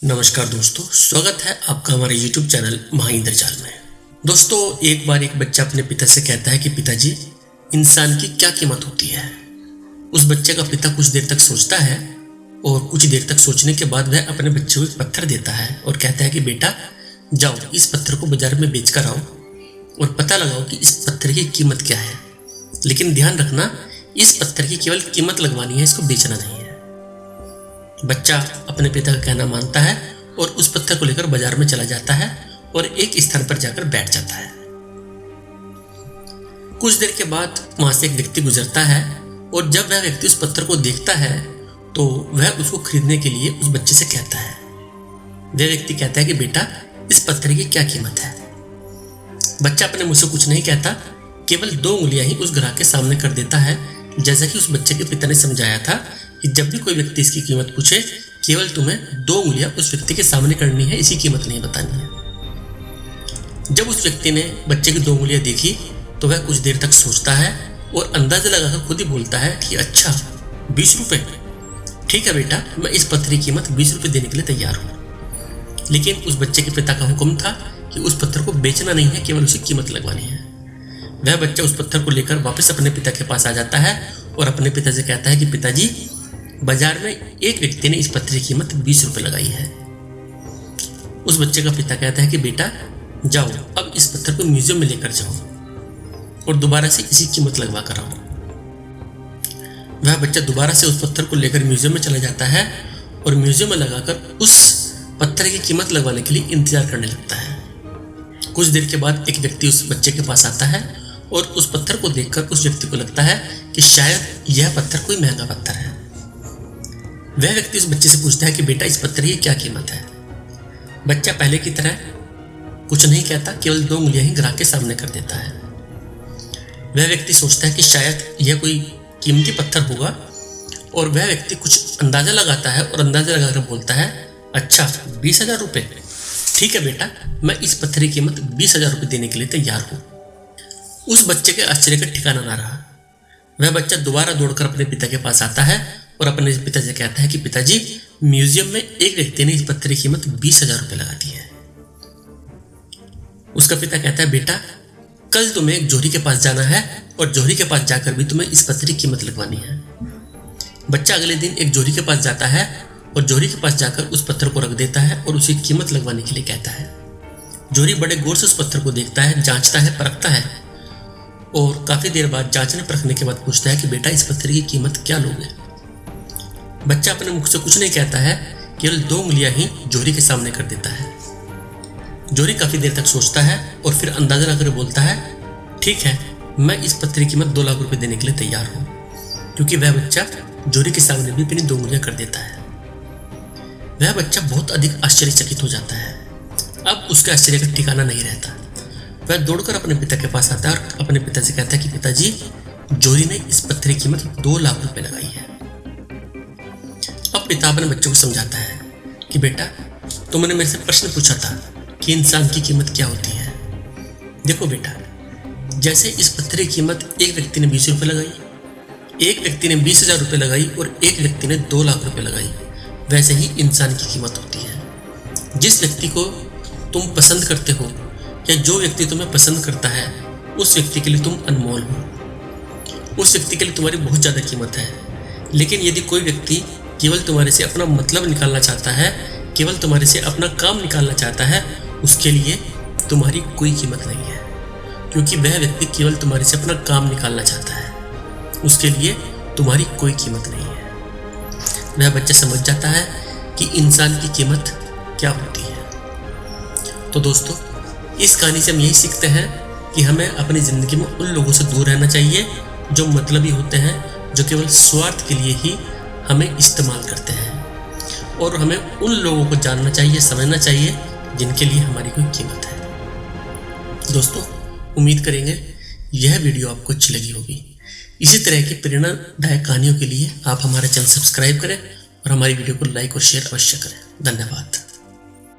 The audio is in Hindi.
नमस्कार दोस्तों, स्वागत है आपका हमारे YouTube चैनल महाइंद्रजाल में। दोस्तों, एक बार एक बच्चा अपने पिता से कहता है कि पिताजी, इंसान की क्या कीमत होती है। उस बच्चे का पिता कुछ देर तक सोचता है और कुछ देर तक सोचने के बाद वह अपने बच्चे को एक पत्थर देता है और कहता है कि बेटा जाओ, इस पत्थर को बाजार में बेच कर आओ और पता लगाओ कि इस पत्थर की कीमत क्या है। लेकिन ध्यान रखना, इस पत्थर की केवल कीमत लगवानी है, इसको बेचना नहीं है। बच्चा अपने पिता का कहना मानता है और उस पत्थर को लेकर बाजार में चला जाता है और एक स्थान पर जाकर बैठ जाता है। कुछ देर के बाद वहां से एक व्यक्ति गुजरता है और जब वह व्यक्ति उस पत्थर को देखता है तो वह उसको खरीदने के लिए उस बच्चे से कहता है। वह व्यक्ति कहता है कि बेटा, इस पत्थर की क्या कीमत है। बच्चा अपने मुंह से कुछ नहीं कहता, केवल 2 उंगलियां ही उस ग्राहक के सामने कर देता है, जैसा कि उस बच्चे के पिता ने समझाया था कि जब भी कोई व्यक्ति इसकी कीमत पूछे, केवल तुम्हें 2 उंगलियां उस व्यक्ति के सामने करनी है, इसी कीमत नहीं बतानी है। जब उस व्यक्ति ने बच्चे की 2 उंगलियां देखी तो वह कुछ देर तक सोचता है और अंदाजा लगाकर खुद ही बोलता है कि अच्छा, 20 रुपए, ठीक है बेटा, मैं इस पत्थर की कीमत 20 रुपए देने के लिए तैयार हूँ। लेकिन उस बच्चे के पिता का हुक्म था कि उस पत्थर को बेचना नहीं है, केवल उसी कीमत लगवानी है। वह बच्चा उस पत्थर को लेकर वापस अपने पिता के पास आ जाता है और अपने पिता से कहता है कि पिताजी, बाजार में एक व्यक्ति ने इस पत्थर की कीमत 20 रुपए लगाई है। उस बच्चे का पिता कहता है कि बेटा जाओ, अब इस पत्थर को म्यूजियम में लेकर जाओ और दोबारा से इसी कीमत लगवा कर आओ। वह बच्चा दोबारा से उस पत्थर को लेकर म्यूजियम में चला जाता है और म्यूजियम में लगाकर उस पत्थर की कीमत लगवाने के लिए इंतजार करने लगता है। कुछ देर के बाद एक व्यक्ति उस बच्चे के पास आता है और उस पत्थर को देखकर उस व्यक्ति को लगता है कि शायद यह पत्थर कोई महंगा पत्थर है। वह व्यक्ति उस बच्चे से पूछता है कि बेटा, इस पत्थर की क्या कीमत है। बच्चा पहले की तरह कुछ नहीं कहता, केवल 2 उंगलियां ही ग्राहक के सामने कर देता है। वह व्यक्ति सोचता है कि शायद यह कोई कीमती पत्थर होगा और वह व्यक्ति कुछ अंदाजा लगाता है और अंदाजा लगाकर बोलता है, अच्छा, 20,000 रुपये, ठीक है बेटा, मैं इस पत्थर की कीमत 20,000 रुपये देने के लिए तैयार हूँ। उस बच्चे के आश्चर्य का ठिकाना ना रहा। वह बच्चा दोबारा दौड़कर अपने पिता के पास आता है और अपने पिता से कहता है कि पिताजी, म्यूजियम में एक व्यक्ति ने इस पत्थर की कीमत 20,000 रुपये लगा दी है। उसका पिता कहता है, बेटा, कल तुम्हें एक जोहरी के पास जाना है और जोहरी के पास जाकर भी तुम्हें इस पत्थर की कीमत लगवानी है। बच्चा अगले दिन एक जोहरी के पास जाता है और जोहरी के पास जाकर उस पत्थर को रख देता है और उसी कीमत लगवाने के लिए कहता है। जोहरी बड़े गौर से उस पत्थर को देखता है, जांचता है, परखता है और काफी देर बाद जांचने परखने के बाद पूछता है कि बेटा, इस पत्थर की कीमत क्या लोगे। बच्चा अपने मुख से कुछ नहीं कहता है, केवल 2 उंगलियां ही जोहरी के सामने कर देता है। जोहरी काफी देर तक सोचता है और फिर अंदाजा लगाकर बोलता है, ठीक है, मैं इस पत्थर की कीमत 2 लाख रुपए देने के लिए तैयार हूँ। क्योंकि वह बच्चा जोहरी के सामने भी अपनी 2 उंगलियां कर देता है। वह बच्चा बहुत अधिक आश्चर्यचकित हो जाता है। अब उसका आश्चर्य का ठिकाना नहीं रहता। वह दौड़कर अपने पिता के पास आता है और अपने पिता से कहता है कि पिताजी, जोहरी ने इस पत्थर की कीमत 2 लाख रुपए लगाई है। अब पिता अपने बच्चों को समझाता है कि बेटा, तुमने मेरे से प्रश्न पूछा था कि इंसान की कीमत क्या होती है। देखो बेटा, जैसे इस पत्थर की कीमत एक व्यक्ति ने 20 रुपये लगाई, एक व्यक्ति ने 20,000 रुपये लगाई और एक व्यक्ति ने 2 लाख रुपये लगाई, वैसे ही इंसान की कीमत होती है। जिस व्यक्ति को तुम पसंद करते हो या जो व्यक्ति तुम्हें पसंद करता है, उस व्यक्ति के लिए तुम अनमोल हो, उस व्यक्ति के लिए तुम्हारी बहुत ज़्यादा कीमत है। लेकिन यदि कोई व्यक्ति केवल तुम्हारे से अपना मतलब निकालना चाहता है, केवल तुम्हारे से अपना काम निकालना चाहता है, उसके लिए तुम्हारी कोई कीमत नहीं है। क्योंकि वह व्यक्ति केवल तुम्हारे से अपना काम निकालना चाहता है, उसके लिए तुम्हारी कोई कीमत नहीं है। वह बच्चा समझ जाता है कि इंसान की कीमत क्या होती है। तो दोस्तों, इस कहानी से हम यही सीखते हैं कि हमें अपनी ज़िंदगी में उन लोगों से दूर रहना चाहिए जो मतलबी होते हैं, जो केवल स्वार्थ के लिए ही हमें इस्तेमाल करते हैं, और हमें उन लोगों को जानना चाहिए, समझना चाहिए जिनके लिए हमारी कोई कीमत है। दोस्तों, उम्मीद करेंगे यह वीडियो आपको अच्छी लगी होगी। इसी तरह की प्रेरणादायक कहानियों के लिए आप हमारा चैनल सब्सक्राइब करें और हमारी वीडियो को लाइक और शेयर अवश्य करें। धन्यवाद।